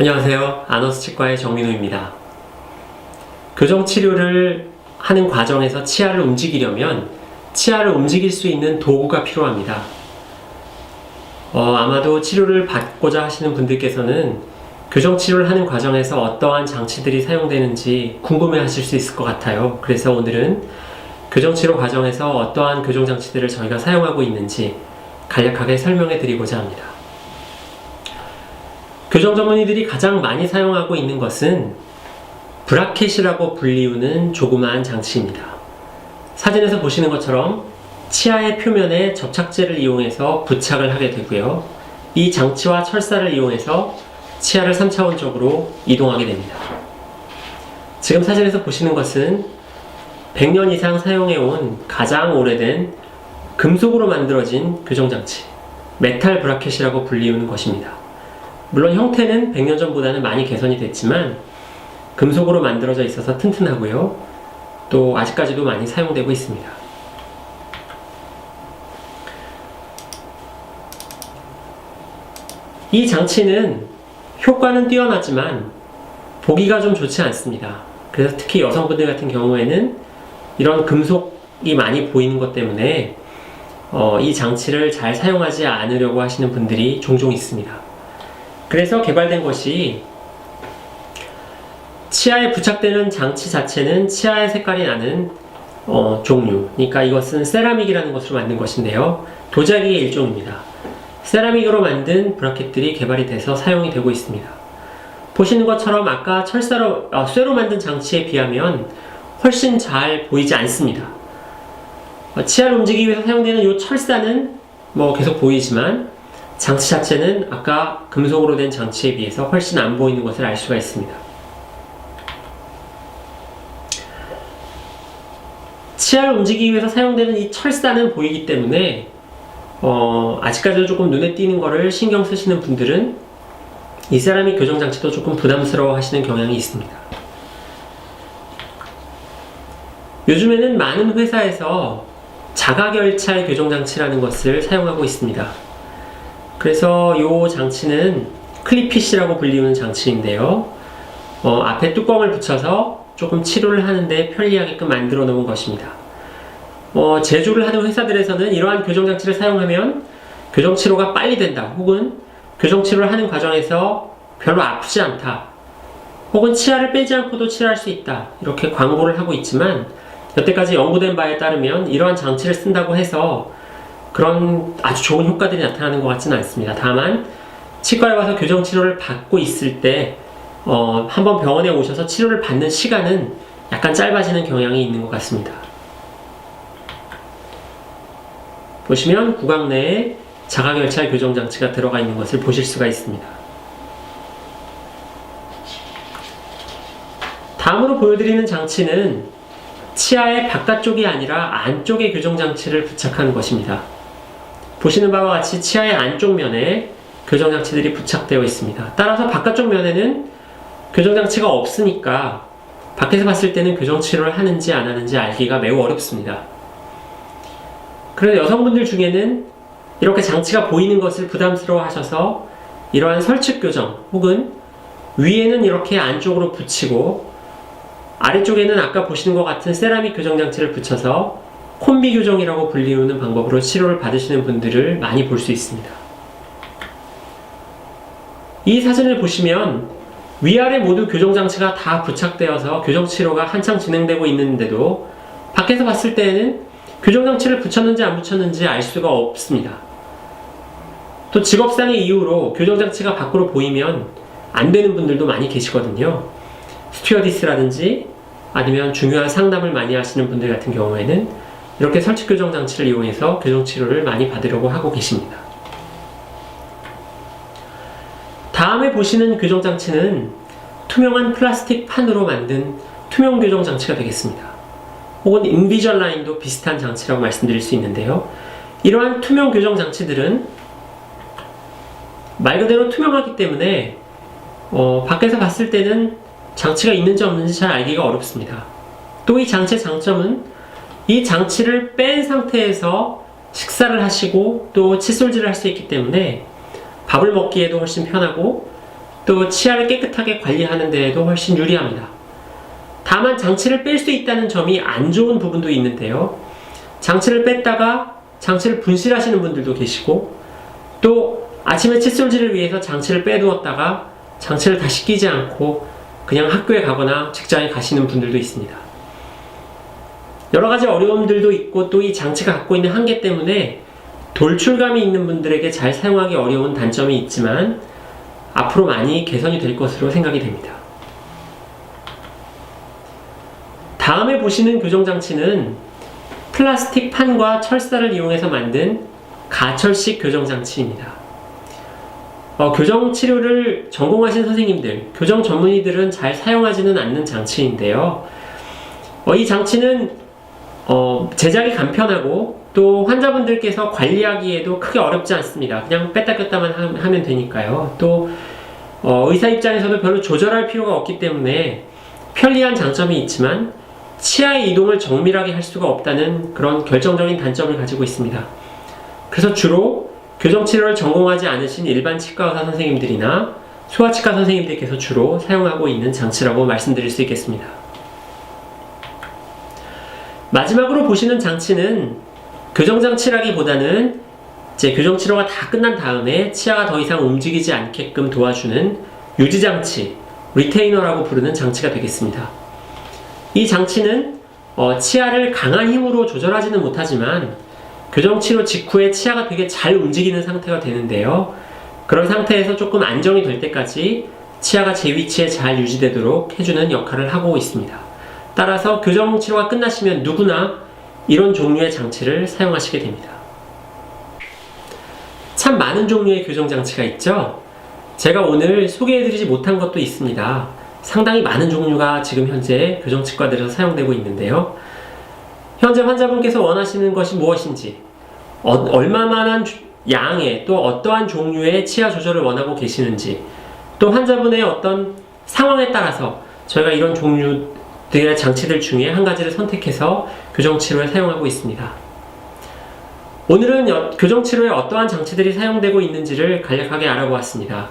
안녕하세요. 아너스 치과의 정민호입니다. 교정치료를 하는 과정에서 치아를 움직이려면 치아를 움직일 수 있는 도구가 필요합니다. 아마도 치료를 받고자 하시는 분들께서는 교정치료를 하는 과정에서 어떠한 장치들이 사용되는지 궁금해 하실 수 있을 것 같아요. 그래서 오늘은 교정치료 과정에서 어떠한 교정장치들을 저희가 사용하고 있는지 간략하게 설명해 드리고자 합니다. 교정 전문의들이 가장 많이 사용하고 있는 것은 브라켓이라고 불리우는 조그마한 장치입니다. 사진에서 보시는 것처럼 치아의 표면에 접착제를 이용해서 부착을 하게 되고요. 이 장치와 철사를 이용해서 치아를 3차원적으로 이동하게 됩니다. 지금 사진에서 보시는 것은 100년 이상 사용해온 가장 오래된 금속으로 만들어진 교정장치, 메탈 브라켓이라고 불리우는 것입니다. 물론 형태는 100년 전보다는 많이 개선이 됐지만 금속으로 만들어져 있어서 튼튼하고요. 또 아직까지도 많이 사용되고 있습니다. 이 장치는 효과는 뛰어나지만 보기가 좀 좋지 않습니다. 그래서 특히 여성분들 같은 경우에는 이런 금속이 많이 보이는 것 때문에 이 장치를 잘 사용하지 않으려고 하시는 분들이 종종 있습니다. 그래서 개발된 것이 치아에 부착되는 장치 자체는 치아의 색깔이 나는 종류, 그러니까 이것은 세라믹이라는 것으로 만든 것인데요. 도자기의 일종입니다. 세라믹으로 만든 브라켓들이 개발이 돼서 사용이 되고 있습니다. 보시는 것처럼 아까 쇠로 만든 장치에 비하면 훨씬 잘 보이지 않습니다. 치아를 움직이기 위해서 사용되는 이 철사는 계속 보이지만 장치 자체는 아까 금속으로 된 장치에 비해서 훨씬 안 보이는 것을 알 수가 있습니다. 치아를 움직이기 위해서 사용되는 이 철사는 보이기 때문에 아직까지도 조금 눈에 띄는 거를 신경 쓰시는 분들은 이 세라믹 교정장치도 조금 부담스러워 하시는 경향이 있습니다. 요즘에는 많은 회사에서 자가결찰 교정장치라는 것을 사용하고 있습니다. 그래서 이 장치는 클립핏이라고 불리우는 장치인데요. 앞에 뚜껑을 붙여서 조금 치료를 하는데 편리하게끔 만들어 놓은 것입니다. 제조를 하는 회사들에서는 이러한 교정장치를 사용하면 교정치료가 빨리 된다, 혹은 교정치료를 하는 과정에서 별로 아프지 않다, 혹은 치아를 빼지 않고도 치료할 수 있다, 이렇게 광고를 하고 있지만 여태까지 연구된 바에 따르면 이러한 장치를 쓴다고 해서 그런 아주 좋은 효과들이 나타나는 것 같지는 않습니다. 다만 치과에 와서 교정치료를 받고 있을 때 한번 병원에 오셔서 치료를 받는 시간은 약간 짧아지는 경향이 있는 것 같습니다. 보시면 구강 내에 자가결찰 교정장치가 들어가 있는 것을 보실 수가 있습니다. 다음으로 보여드리는 장치는 치아의 바깥쪽이 아니라 안쪽에 교정장치를 부착하는 것입니다. 보시는 바와 같이 치아의 안쪽 면에 교정장치들이 부착되어 있습니다. 따라서 바깥쪽 면에는 교정장치가 없으니까 밖에서 봤을 때는 교정치료를 하는지 안 하는지 알기가 매우 어렵습니다. 그런데 여성분들 중에는 이렇게 장치가 보이는 것을 부담스러워 하셔서 이러한 설측교정, 혹은 위에는 이렇게 안쪽으로 붙이고 아래쪽에는 아까 보시는 것 같은 세라믹 교정장치를 붙여서 콤비 교정이라고 불리우는 방법으로 치료를 받으시는 분들을 많이 볼 수 있습니다. 이 사진을 보시면 위아래 모두 교정장치가 다 부착되어서 교정치료가 한창 진행되고 있는데도 밖에서 봤을 때에는 교정장치를 붙였는지 안 붙였는지 알 수가 없습니다. 또 직업상의 이유로 교정장치가 밖으로 보이면 안 되는 분들도 많이 계시거든요. 스튜어디스라든지 아니면 중요한 상담을 많이 하시는 분들 같은 경우에는 이렇게 설치 교정장치를 이용해서 교정치료를 많이 받으려고 하고 계십니다. 다음에 보시는 교정장치는 투명한 플라스틱 판으로 만든 투명 교정장치가 되겠습니다. 혹은 인비절라인도 비슷한 장치라고 말씀드릴 수 있는데요. 이러한 투명 교정장치들은 말 그대로 투명하기 때문에 밖에서 봤을 때는 장치가 있는지 없는지 잘 알기가 어렵습니다. 또 이 장치의 장점은 이 장치를 뺀 상태에서 식사를 하시고 또 칫솔질을 할 수 있기 때문에 밥을 먹기에도 훨씬 편하고 또 치아를 깨끗하게 관리하는 데에도 훨씬 유리합니다. 다만 장치를 뺄 수 있다는 점이 안 좋은 부분도 있는데요. 장치를 뺐다가 장치를 분실하시는 분들도 계시고, 또 아침에 칫솔질을 위해서 장치를 빼두었다가 장치를 다시 끼지 않고 그냥 학교에 가거나 직장에 가시는 분들도 있습니다. 여러 가지 어려움들도 있고, 또 이 장치가 갖고 있는 한계 때문에 돌출감이 있는 분들에게 잘 사용하기 어려운 단점이 있지만 앞으로 많이 개선이 될 것으로 생각이 됩니다. 다음에 보시는 교정장치는 플라스틱 판과 철사를 이용해서 만든 가철식 교정장치입니다. 교정치료를 전공하신 선생님들, 교정 전문의들은 잘 사용하지는 않는 장치인데요. 이 장치는 제작이 간편하고, 또 환자분들께서 관리하기에도 크게 어렵지 않습니다. 그냥 뺐다 꼈다만 하면 되니까요. 또 의사 입장에서도 별로 조절할 필요가 없기 때문에 편리한 장점이 있지만 치아의 이동을 정밀하게 할 수가 없다는 그런 결정적인 단점을 가지고 있습니다. 그래서 주로 교정치료를 전공하지 않으신 일반 치과의사 선생님들이나 소아치과 선생님들께서 주로 사용하고 있는 장치라고 말씀드릴 수 있겠습니다. 마지막으로 보시는 장치는 교정장치라기보다는 이제 교정치료가 다 끝난 다음에 치아가 더 이상 움직이지 않게끔 도와주는 유지장치, 리테이너라고 부르는 장치가 되겠습니다. 이 장치는 치아를 강한 힘으로 조절하지는 못하지만 교정치료 직후에 치아가 되게 잘 움직이는 상태가 되는데요. 그런 상태에서 조금 안정이 될 때까지 치아가 제 위치에 잘 유지되도록 해주는 역할을 하고 있습니다. 따라서 교정치료가 끝나시면 누구나 이런 종류의 장치를 사용하시게 됩니다. 참 많은 종류의 교정장치가 있죠? 제가 오늘 소개해드리지 못한 것도 있습니다. 상당히 많은 종류가 지금 현재 교정치과들에서 사용되고 있는데요. 현재 환자분께서 원하시는 것이 무엇인지, 얼마만한 양의 또 어떠한 종류의 치아 조절을 원하고 계시는지, 또 환자분의 어떤 상황에 따라서 저희가 이런 종류들의 장치들 중에 한 가지를 선택해서 교정치료에 사용하고 있습니다. 오늘은 교정치료에 어떠한 장치들이 사용되고 있는지를 간략하게 알아보았습니다.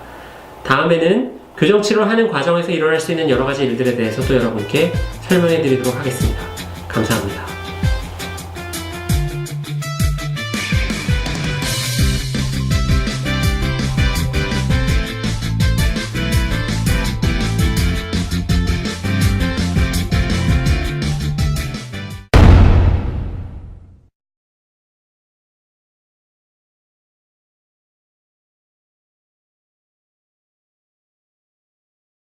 다음에는 교정치료를 하는 과정에서 일어날 수 있는 여러 가지 일들에 대해서 또 여러분께 설명해 드리도록 하겠습니다. 감사합니다.